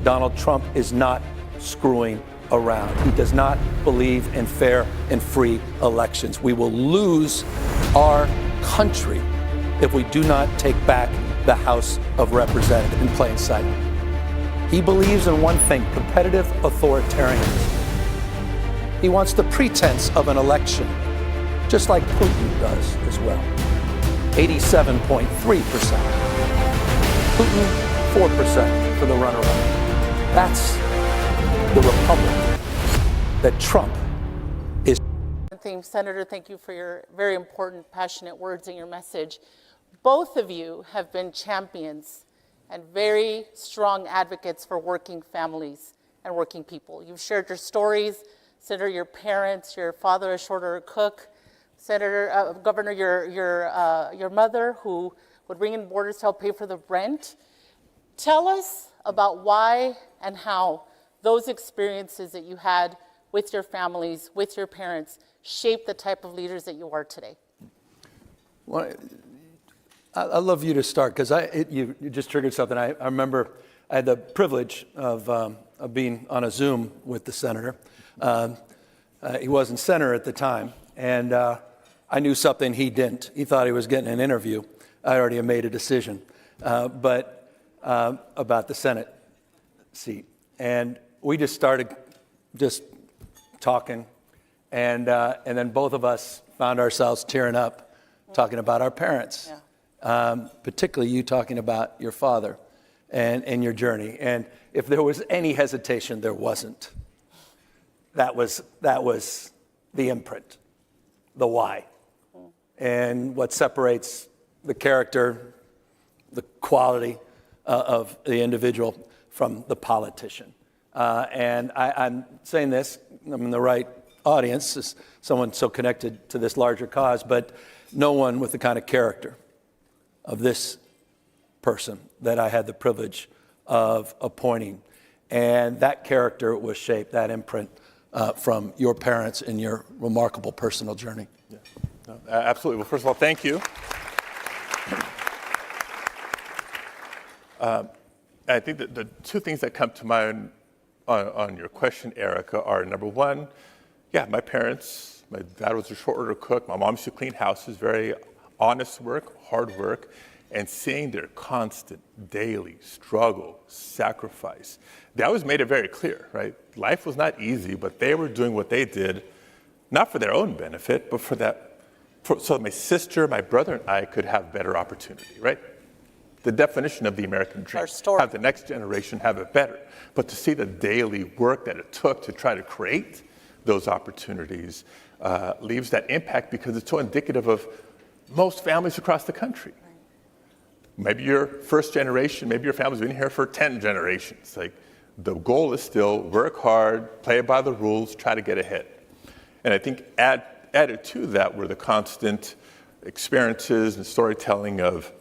Donald Trump is not screwing around. He does not believe in fair and free elections. We will lose our country if we do not take back the House of Representatives. In plain sight, he believes in one thing: competitive authoritarianism. He wants the pretense of an election, just like Putin does as well. 87.3%. Putin, 4% for the runner-up. That's the republic that Trump is. Senator, thank you for your very important, passionate words and your message. Both of you have been champions and very strong advocates for working families and working people. You've shared your stories. Senator, your parents, your father, a shorter cook. Senator, Governor, your mother, who would bring in borders to help pay for the rent. Tell us about why and how those experiences that you had with your families, with your parents, shaped the type of leaders that you are today. Well, I'd love you to start, because you just triggered something. I remember I had the privilege of being on a Zoom with the senator. He wasn't senator at the time, and I knew something he didn't. He thought he was getting an interview. I already had made a decision, but about the Senate seat. And we just started just talking, and then both of us found ourselves tearing up, talking about our parents. Yeah. Particularly you talking about your father and your journey. And if there was any hesitation, there wasn't. That was the imprint, the why. And what separates the character, the quality of the individual from the politician. And I'm saying this, I'm in the right audience, as someone so connected to this larger cause, but no one with the kind of character of this person that I had the privilege of appointing. And that character was shaped, that imprint, from your parents and your remarkable personal journey. Yeah. No, absolutely. Well, first of all, thank you. I think that the two things that come to mind on your question, Erica, are number one, yeah, my parents, my dad was a short order cook, my mom used to clean houses, very honest work, hard work, and seeing their constant daily struggle, sacrifice. They always made it very clear, right? Life was not easy, but they were doing what they did, not for their own benefit, but so my sister, my brother, and I could have better opportunity, right? The definition of the American dream, have the next generation have it better. But to see the daily work that it took to try to create those opportunities leaves that impact, because it's so indicative of most families across the country. Maybe you're first generation, maybe your family's been here for 10 generations. Like, the goal is still work hard, play by the rules, try to get ahead. And I think added to that were the constant experiences and storytelling of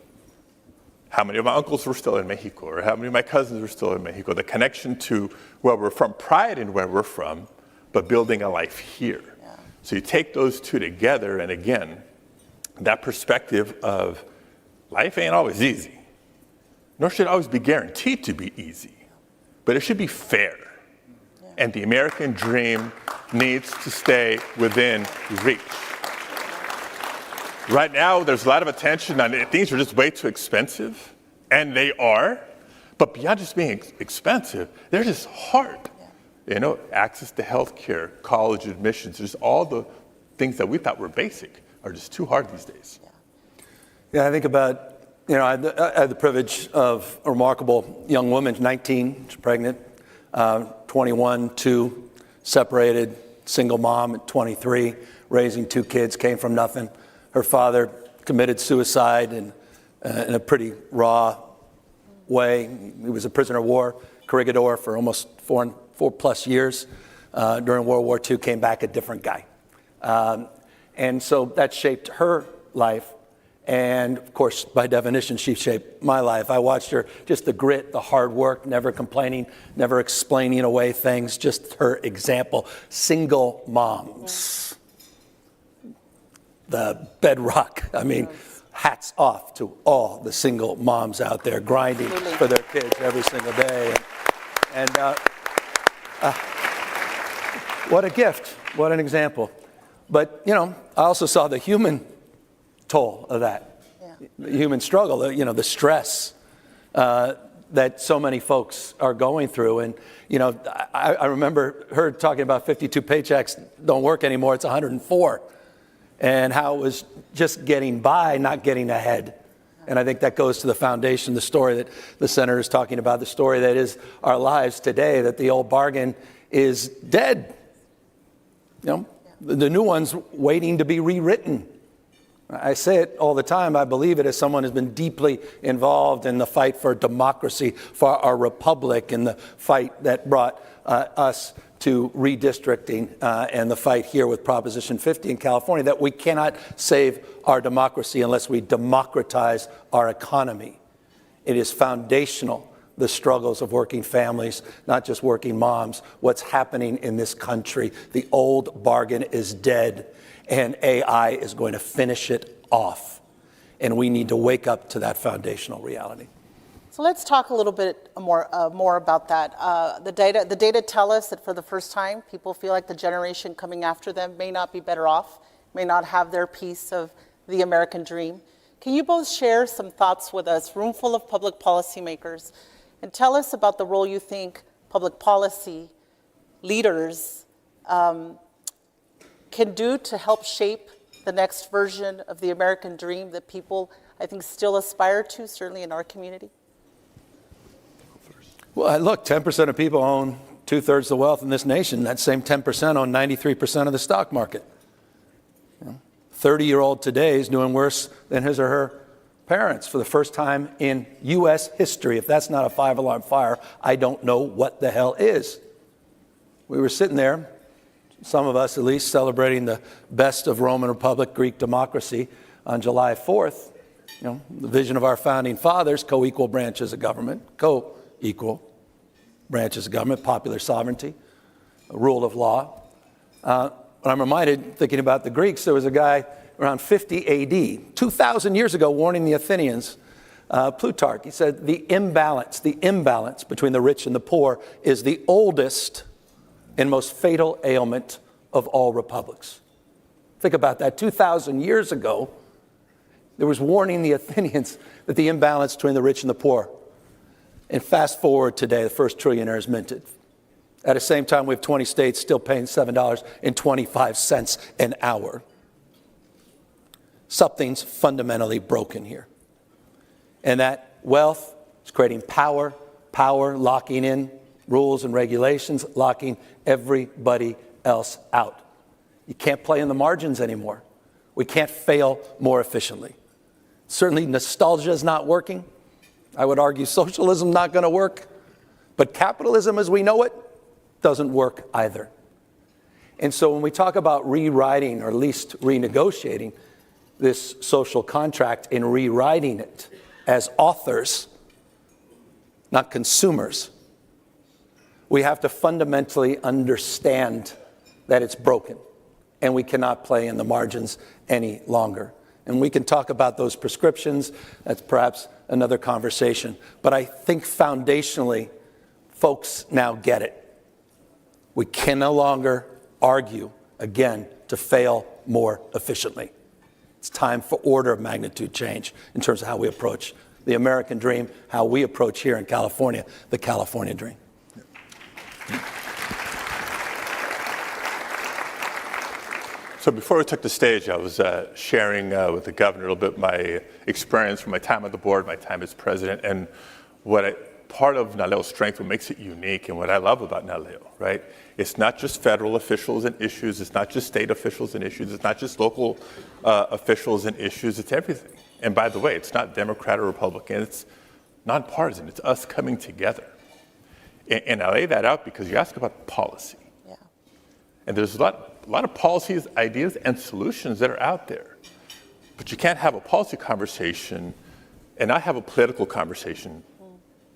how many of my uncles were still in Mexico, or how many of my cousins were still in Mexico, the connection to where we're from, pride in where we're from, but building a life here. Yeah. So you take those two together, and again, that perspective of life ain't always easy, nor should it always be guaranteed to be easy, but it should be fair. Yeah. And the American dream needs to stay within reach. Right now, there's a lot of attention on things are just way too expensive, and they are, but beyond just being expensive, they're just hard. Yeah. You know, access to health care, college admissions, just all the things that we thought were basic are just too hard these days. Yeah, I think about, I had the privilege of a remarkable young woman, 19, she's pregnant, 21, 2, separated, single mom at 23, raising 2 kids, came from nothing. Her father committed suicide in a pretty raw way. He was a prisoner of war, corregidor for almost 4+ years. During World War II, came back a different guy. And so that shaped her life. And of course, by definition, she shaped my life. I watched her, just the grit, the hard work, never complaining, never explaining away things, just her example. Single moms, the bedrock. I mean, hats off to all the single moms out there grinding for their kids every single day. And what a gift, what an example. But, you know, I also saw the human toll of that, the human struggle, the stress that so many folks are going through. And, you know, I remember her talking about 52 paychecks don't work anymore, it's 104. And how it was just getting by, not getting ahead. And I think that goes to the foundation, the story that the senator is talking about, the story that is our lives today, that the old bargain is dead. You know, the new one's waiting to be rewritten. I say it all the time. I believe it as someone who's been deeply involved in the fight for democracy, for our republic, and the fight that brought us to redistricting and the fight here with Proposition 50 in California, that we cannot save our democracy unless we democratize our economy. It is foundational, the struggles of working families, not just working moms, what's happening in this country. The old bargain is dead, and AI is going to finish it off. And we need to wake up to that foundational reality. So let's talk a little bit more about that. The data tell us that for the first time, people feel like the generation coming after them may not be better off, may not have their piece of the American dream. Can you both share some thoughts with us, room full of public policymakers, and tell us about the role you think public policy leaders can do to help shape the next version of the American dream that people, I think, still aspire to, certainly in our community? Well, look, 10% of people own 2/3 of the wealth in this nation. That same 10% own 93% of the stock market. 30-year-old today is doing worse than his or her parents for the first time in U.S. history. If that's not a 5-alarm fire, I don't know what the hell is. We were sitting there, some of us at least, celebrating the best of Roman Republic, Greek democracy on July 4th. You know, the vision of our founding fathers, co-equal branches of government, co-equal branches of government, popular sovereignty, rule of law. But I'm reminded, thinking about the Greeks, there was a guy around 50 AD, 2,000 years ago, warning the Athenians, Plutarch. He said, the imbalance between the rich and the poor is the oldest and most fatal ailment of all republics. Think about that. 2,000 years ago, there was warning the Athenians that the imbalance between the rich and the poor. And fast forward today, the first trillionaire is minted. At the same time, we have 20 states still paying $7.25 an hour. Something's fundamentally broken here. And that wealth is creating power locking in rules and regulations, locking everybody else out. You can't play in the margins anymore. We can't fail more efficiently. Certainly nostalgia is not working. I would argue socialism is not going to work. But capitalism as we know it doesn't work either. And so when we talk about rewriting, or at least renegotiating this social contract and rewriting it as authors, not consumers, we have to fundamentally understand that it's broken and we cannot play in the margins any longer. And we can talk about those prescriptions. That's perhaps another conversation. But I think foundationally, folks now get it. We can no longer argue, again, to fail more efficiently. It's time for order of magnitude change in terms of how we approach the American dream, how we approach here in California, the California dream. So before we took the stage, I was sharing with the governor a little bit my experience from my time on the board, my time as president, and part of NALEO's strength, what makes it unique, and what I love about NALEO, right? It's not just federal officials and issues, it's not just state officials and issues, it's not just local officials and issues, it's everything. And by the way, it's not Democrat or Republican, it's nonpartisan, it's us coming together. And I lay that out because you ask about policy. Yeah. And there's a lot of policies, ideas, and solutions that are out there. But you can't have a policy conversation and not have a political conversation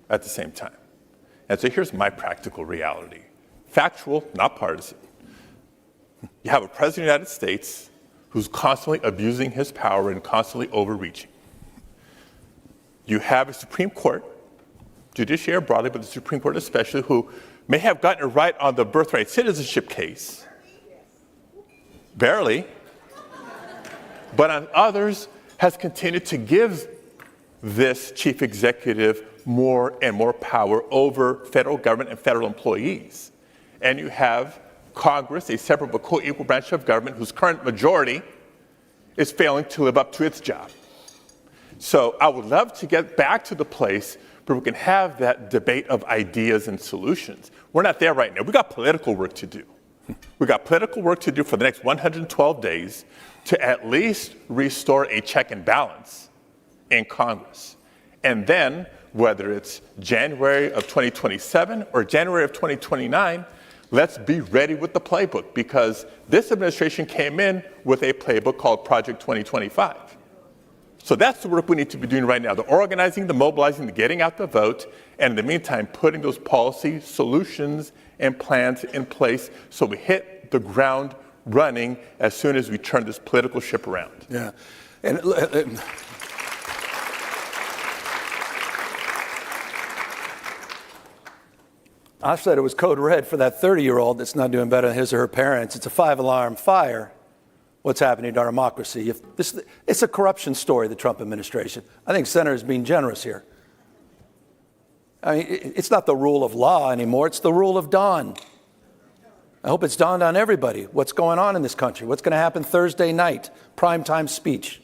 at the same time. And so here's my practical reality. Factual, not partisan. You have a president of the United States who's constantly abusing his power and constantly overreaching. You have a Supreme Court judiciary broadly, but the Supreme Court especially, who may have gotten it right on the birthright citizenship case, barely, but on others has continued to give this chief executive more and more power over federal government and federal employees. And you have Congress, a separate but co-equal branch of government, whose current majority is failing to live up to its job. So I would love to get back to the place where we can have that debate of ideas and solutions. We're not there right now. We got political work to do. We got political work to do for the next 112 days to at least restore a check and balance in Congress. And then, whether it's January of 2027 or January of 2029, let's be ready with the playbook, because this administration came in with a playbook called Project 2025. So that's the work we need to be doing right now, the organizing, the mobilizing, the getting out the vote, and in the meantime, putting those policy solutions and plans in place so we hit the ground running as soon as we turn this political ship around. Yeah. And I said it was code red for that 30-year-old that's not doing better than his or her parents. It's a 5-alarm fire. What's happening to our democracy? It's a corruption story, the Trump administration. I think Senator is being generous here. I mean, it's not the rule of law anymore. It's the rule of dawn. I hope it's dawned on everybody what's going on in this country, what's going to happen Thursday night, primetime speech,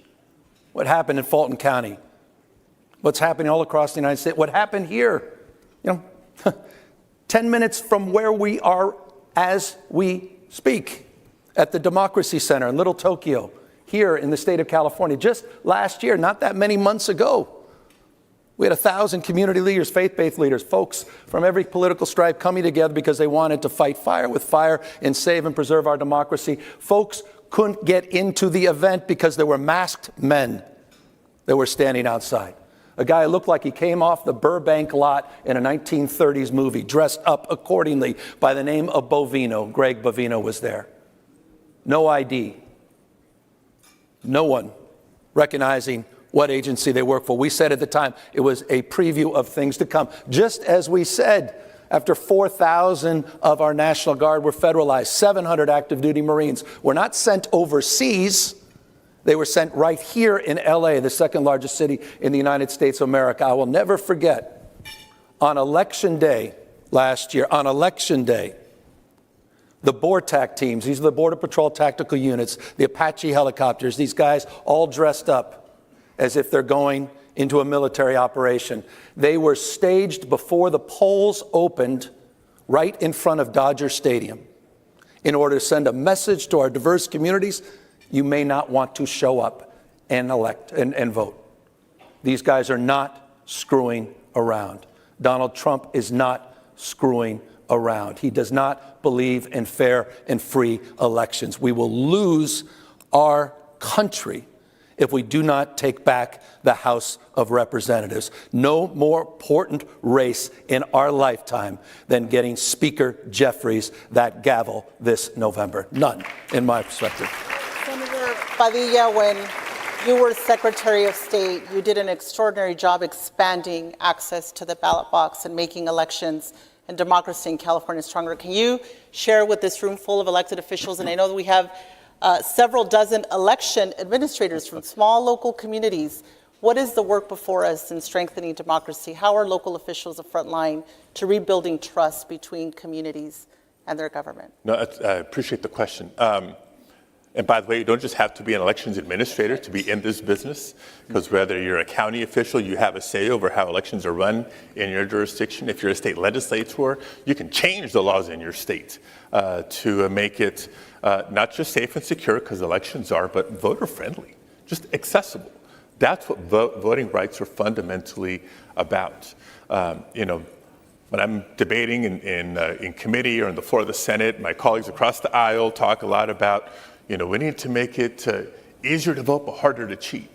what happened in Fulton County, what's happening all across the United States, what happened here. 10 minutes from where we are as we speak, at the Democracy Center in Little Tokyo, here in the state of California. Just last year, not that many months ago, we had 1,000 community leaders, faith-based leaders, folks from every political stripe coming together because they wanted to fight fire with fire and save and preserve our democracy. Folks couldn't get into the event because there were masked men that were standing outside. A guy who looked like he came off the Burbank lot in a 1930s movie, dressed up accordingly by the name of Bovino. Greg Bovino was there. No ID. No one recognizing what agency they work for. We said at the time it was a preview of things to come. Just as we said, after 4,000 of our National Guard were federalized, 700 active duty Marines were not sent overseas. They were sent right here in LA, the second largest city in the United States of America. I will never forget, on Election Day last year, the BORTAC teams, these are the Border Patrol Tactical Units, the Apache helicopters, these guys all dressed up as if they're going into a military operation. They were staged before the polls opened right in front of Dodger Stadium in order to send a message to our diverse communities: you may not want to show up and elect and vote. These guys are not screwing around. Donald Trump is not screwing around. He does not believe in fair and free elections. We will lose our country if we do not take back the House of Representatives. No more important race in our lifetime than getting Speaker Jeffries that gavel this November. None, in my perspective. Senator Padilla, when you were Secretary of State, you did an extraordinary job expanding access to the ballot box and making elections and democracy in California stronger. Can you share with this room full of elected officials, and I know that we have several dozen election administrators from small local communities, what is the work before us in strengthening democracy? How are local officials the front line to rebuilding trust between communities and their government? No, I appreciate the question. And by the way, you don't just have to be an elections administrator to be in this business, because whether you're a county official, you have a say over how elections are run in your jurisdiction. If you're a state legislator, you can change the laws in your state to make it not just safe and secure, because elections are, but voter friendly, just accessible. That's what voting rights are fundamentally about. When I'm debating in committee or on the floor of the Senate, my colleagues across the aisle talk a lot about, we need to make it easier to vote but harder to cheat.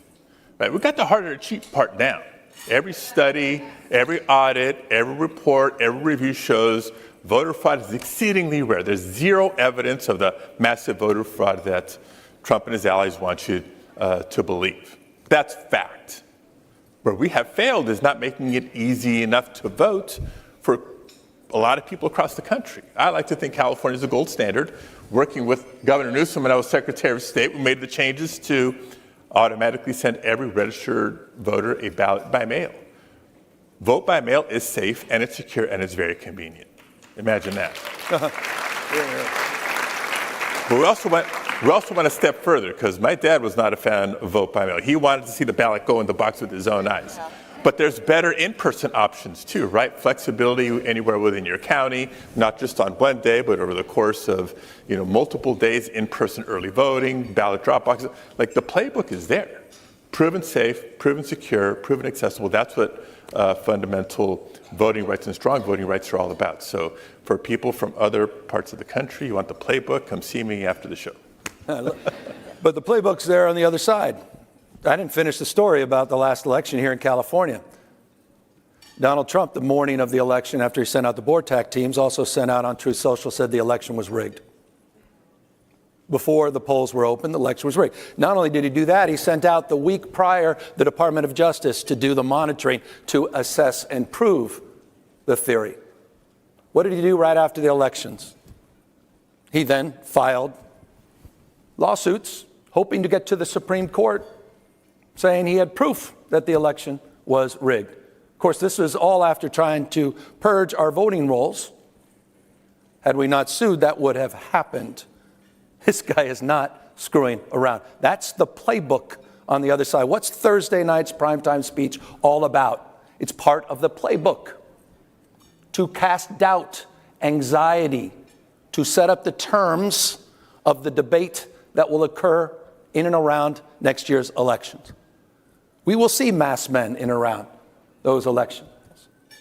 Right? We got the harder to cheat part down. Every study, every audit, every report, every review shows voter fraud is exceedingly rare. There's zero evidence of the massive voter fraud that Trump and his allies want you to believe. That's fact. Where we have failed is not making it easy enough to vote for a lot of people across the country. I like to think California is the gold standard. Working with Governor Newsom when I was Secretary of State, we made the changes to automatically send every registered voter a ballot by mail. Vote by mail is safe and it's secure and it's very convenient. Imagine that. But we also went a step further, because my dad was not a fan of vote by mail. He wanted to see the ballot go in the box with his own eyes. Yeah. But there's better in-person options too, right? Flexibility anywhere within your county, not just on one day, but over the course of multiple days, in-person early voting, ballot drop boxes. Like, the playbook is there. Proven safe, proven secure, proven accessible. That's what fundamental voting rights and strong voting rights are all about. So for people from other parts of the country, you want the playbook, come see me after the show. But the playbook's there on the other side. I didn't finish the story about the last election here in California. Donald Trump, the morning of the election, after he sent out the board tack teams, also sent out on Truth Social, said the election was rigged. Before the polls were open, the election was rigged. Not only did he do that, he sent out the week prior the Department of Justice to do the monitoring to assess and prove the theory. What did he do right after the elections? He then filed lawsuits, hoping to get to the Supreme Court, saying he had proof that the election was rigged. Of course, this was all after trying to purge our voting rolls. Had we not sued, that would have happened. This guy is not screwing around. That's the playbook on the other side. What's Thursday night's primetime speech all about? It's part of the playbook. To cast doubt, anxiety, to set up the terms of the debate that will occur in and around next year's elections. We will see masked men in and around those elections.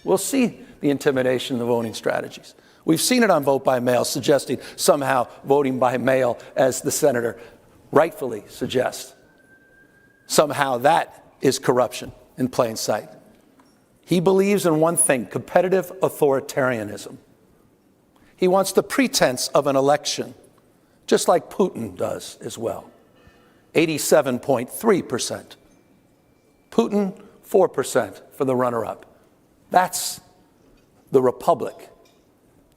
We'll see the intimidation of the voting strategies. We've seen it on vote by mail, suggesting somehow voting by mail, as the senator rightfully suggests, somehow that is corruption in plain sight. He believes in one thing: competitive authoritarianism. He wants the pretense of an election, just like Putin does as well. 87.3%. Putin, 4% for the runner-up. That's the republic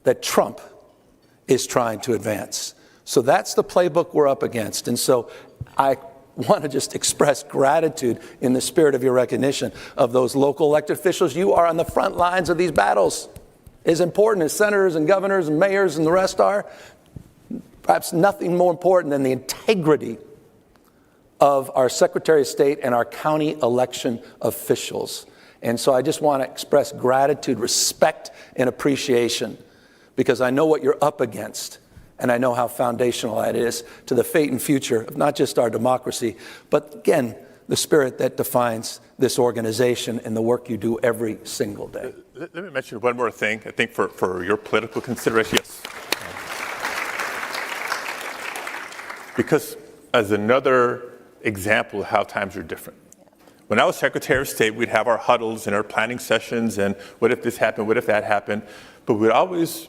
that Trump is trying to advance. So that's the playbook we're up against. And so I want to just express gratitude in the spirit of your recognition of those local elected officials. You are on the front lines of these battles. As important as senators and governors and mayors and the rest are, perhaps nothing more important than the integrity of our Secretary of State and our county election officials. And so I just want to express gratitude, respect, and appreciation, because I know what you're up against, and I know how foundational that is to the fate and future of not just our democracy, but again, the spirit that defines this organization and the work you do every single day. Let me mention one more thing, I think, for your political consideration. Yes. Because as another example of how times are different. When I was Secretary of State, we'd have our huddles and our planning sessions, and what if this happened, what if that happened, but we'd always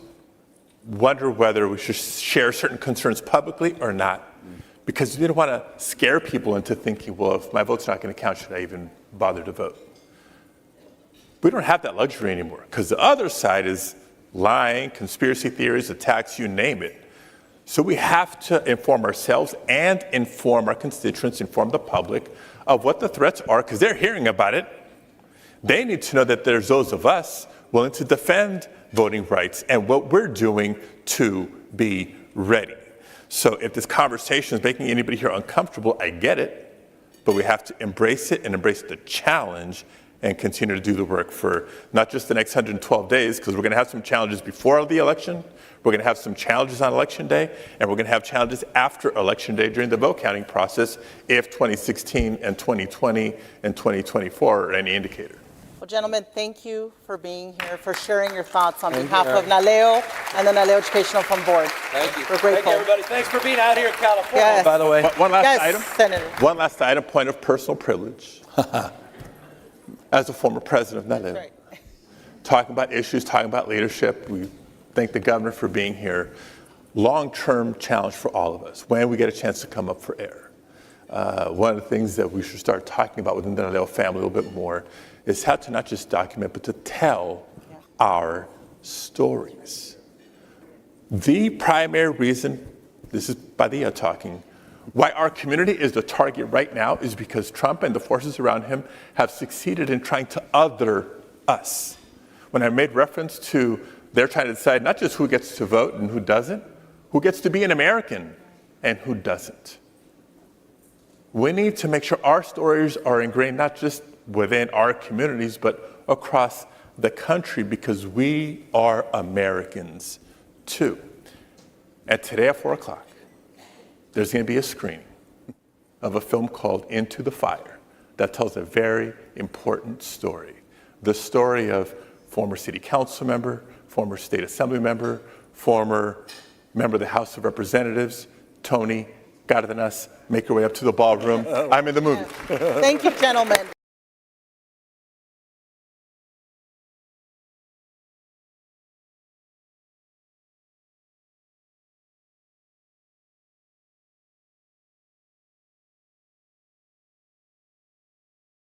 wonder whether we should share certain concerns publicly or not, because we didn't want to scare people into thinking, well, if my vote's not going to count, should I even bother to vote? We don't have that luxury anymore, because the other side is lying, conspiracy theories, attacks, you name it. So we have to inform ourselves and inform our constituents, inform the public of what the threats are, because they're hearing about it. They need to know that there's those of us willing to defend voting rights and what we're doing to be ready. So if this conversation is making anybody here uncomfortable, I get it, but we have to embrace it and embrace the challenge and continue to do the work for not just the next 112 days, because we're going to have some challenges before the election, we're going to have some challenges on Election Day, and we're going to have challenges after Election Day during the vote counting process if 2016 and 2020 and 2024 are any indicator. Well, gentlemen, thank you for being here, for sharing your thoughts on behalf of NALEO and the NALEO Educational Fund Board. Thank you. We're grateful. Thank you, everybody. Thanks for being out here in California. Yes. By the way, One last item. Senator. One last item, point of personal privilege. As a former president of NALEO, Right. talking about issues, talking about leadership, we thank the governor for being here. Long-term challenge for all of us when we get a chance to come up for air. one of the things that we should start talking about within the NALEO family a little bit more is how to not just document, but to tell our stories. The primary reason, this is Padilla talking, why our community is the target right now is because Trump and the forces around him have succeeded in trying to other us. When I made reference to they're trying to decide not just who gets to vote and who doesn't, who gets to be an American and who doesn't. We need to make sure our stories are ingrained not just within our communities, but across the country, because we are Americans too. And today at 4 o'clock, there's going to be a screening of a film called Into the Fire that tells a very important story. The story of former city council member, former state assembly member, former member of the House of Representatives, Tony Cardenas. Make your way up to the ballroom. I'm in the movie. Thank you, gentlemen.